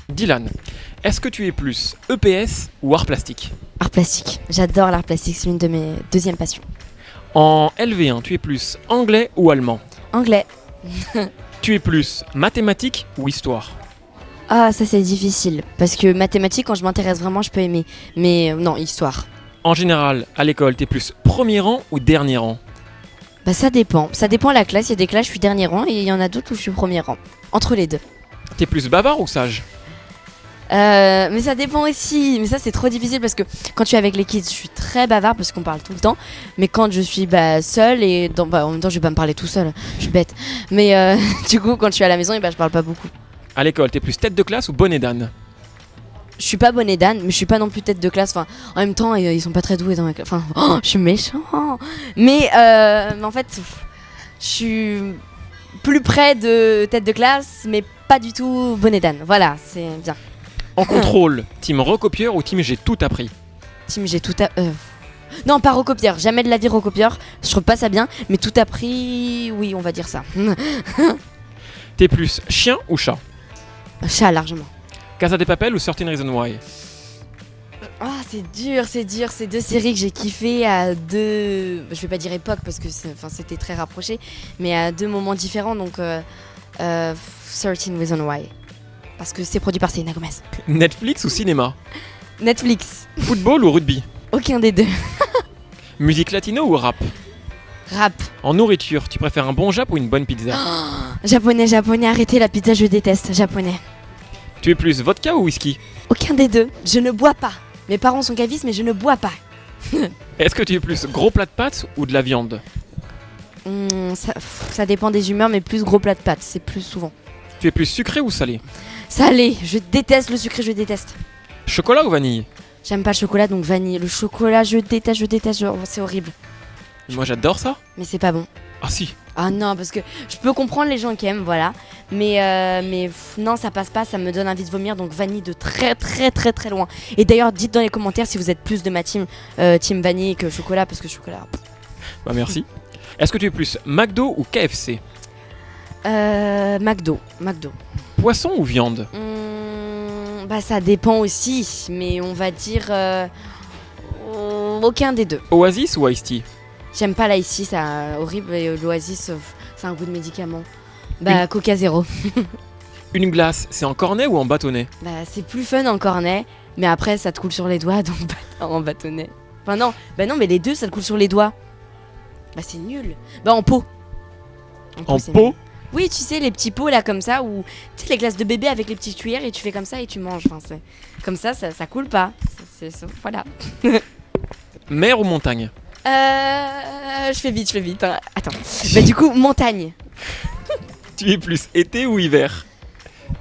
Dylan, est-ce que tu es plus EPS ou art plastique? Art plastique. J'adore l'art plastique, c'est l'une de mes deuxièmes passions. En LV1, tu es plus anglais ou allemand? Anglais. Tu es plus mathématiques ou histoire? Ah, ça c'est difficile. Parce que mathématiques, quand je m'intéresse vraiment, je peux aimer. Mais non, histoire. En général, à l'école, tu es plus premier rang ou dernier rang? Bah ça dépend. Ça dépend de la classe. Il y a des classes, je suis dernier rang et il y en a d'autres où je suis premier rang. Entre les deux. Tu es plus bavard ou sage? Mais ça dépend aussi. Mais ça c'est trop difficile parce que quand je suis avec les kids, je suis très bavard parce qu'on parle tout le temps. Mais quand je suis seule et en même temps je vais pas me parler tout seul. Je suis bête. Mais du coup quand je suis à la maison, je parle pas beaucoup. À l'école, tu es plus tête de classe ou bonnet d'âne? Je suis pas bonnet d'âne, mais je suis pas non plus tête de classe. Enfin, en même temps, ils sont pas très doués dans ma classe. Enfin, je suis méchant. Mais en fait, je suis plus près de tête de classe, mais pas du tout bonnet d'âne. Voilà, c'est bien. En contrôle, team recopieur ou team j'ai tout appris? Tim, j'ai tout Non, pas recopieur. Jamais de la vie recopieur. Je trouve pas ça bien. Mais tout appris, oui, on va dire ça. T'es plus chien ou chat? Chat, largement. Casa de Papel ou 13 Reasons Why? Ah, c'est dur. C'est deux séries que j'ai kiffé à deux. Je vais pas dire époque parce que c'était très rapproché, mais à deux moments différents. Donc, 13 Reasons Why. Parce que c'est produit par Selena Gomez. Netflix ou cinéma? Netflix. Football ou rugby? Aucun des deux. Musique latino ou rap? Rap. En nourriture, tu préfères un bon jap ou une bonne pizza? Japonais, arrêtez la pizza, je déteste. Japonais. Tu es plus vodka ou whisky? Aucun des deux. Je ne bois pas. Mes parents sont cavistes, mais je ne bois pas. Est-ce que tu es plus gros plat de pâtes ou de la viande? Ça dépend des humeurs, mais plus gros plat de pâtes, c'est plus souvent. Tu es plus sucré ou salé? Salé, je déteste le sucré, je déteste. Chocolat ou vanille? J'aime pas le chocolat, donc vanille. Le chocolat, je déteste, c'est horrible. Moi j'adore ça. Mais c'est pas bon. Ah si. Ah non, parce que je peux comprendre les gens qui aiment, voilà. Mais non, ça passe pas, ça me donne envie de vomir, donc vanille de très très très très loin. Et d'ailleurs, dites dans les commentaires si vous êtes plus de ma team vanille que chocolat, parce que chocolat... Bah merci. Est-ce que tu es plus McDo ou KFC? McDo. Poisson ou viande? Ça dépend aussi, mais on va dire aucun des deux. Oasis ou Ice Tea? J'aime pas l'ice, c'est horrible, et l'Oasis, c'est un goût de médicament. Coca zéro. Une glace, c'est en cornet ou en bâtonnet? C'est plus fun en cornet, mais après ça te coule sur les doigts, donc en bâtonnet. Enfin non, mais les deux ça te coule sur les doigts. C'est nul. En pot. En pot? Oui, tu sais, les petits pots là comme ça, ou tu sais, les glaces de bébé avec les petites cuillères et tu fais comme ça et tu manges. Enfin, comme ça coule pas. Voilà. Mer ou montagne? Je fais vite. Hein. Attends. Du coup, montagne. Tu es plus été ou hiver?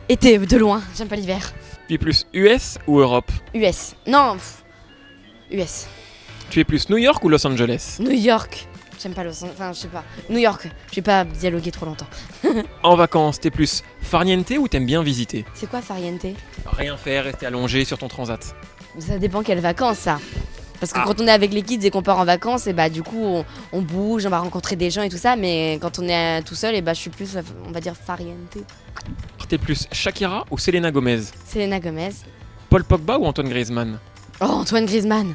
Été, de loin. J'aime pas l'hiver. Tu es plus US ou Europe? US. Non. US. Tu es plus New York ou Los Angeles? New York. J'aime pas Los Angeles. Enfin, je sais pas. New York. Je vais pas dialoguer trop longtemps. En vacances, t'es plus farniente ou t'aimes bien visiter? C'est quoi farniente? Rien faire, rester allongé sur ton transat. Ça dépend quelles vacances, ça. Parce que quand on est avec les kids et qu'on part en vacances, et du coup on bouge, on va rencontrer des gens et tout ça, mais quand on est tout seul, je suis plus, on va dire, farniente. T'es plus Shakira ou Selena Gomez? Selena Gomez. Paul Pogba ou Antoine Griezmann? Oh, Antoine Griezmann.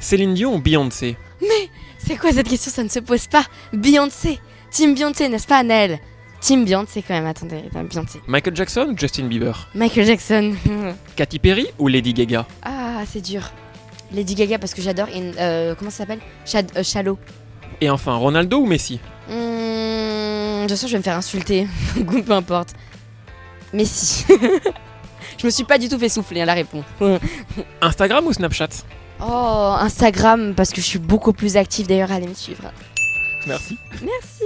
Céline Dion ou Beyoncé? Mais c'est quoi cette question? Ça ne se pose pas. Beyoncé. Team Beyoncé, n'est-ce pas, Anaël? Team Beyoncé quand même, attendez, Beyoncé. Michael Jackson ou Justin Bieber? Michael Jackson. Katy Perry ou Lady Gaga? Ah, c'est dur. Lady Gaga parce que j'adore. Comment ça s'appelle? Shallow. Et enfin, Ronaldo ou Messi? De toute façon, je vais me faire insulter. Peu importe. Messi. Je me suis pas du tout fait souffler, la réponse. Instagram ou Snapchat? Oh, Instagram parce que je suis beaucoup plus active. D'ailleurs, allez me suivre. Merci. Merci.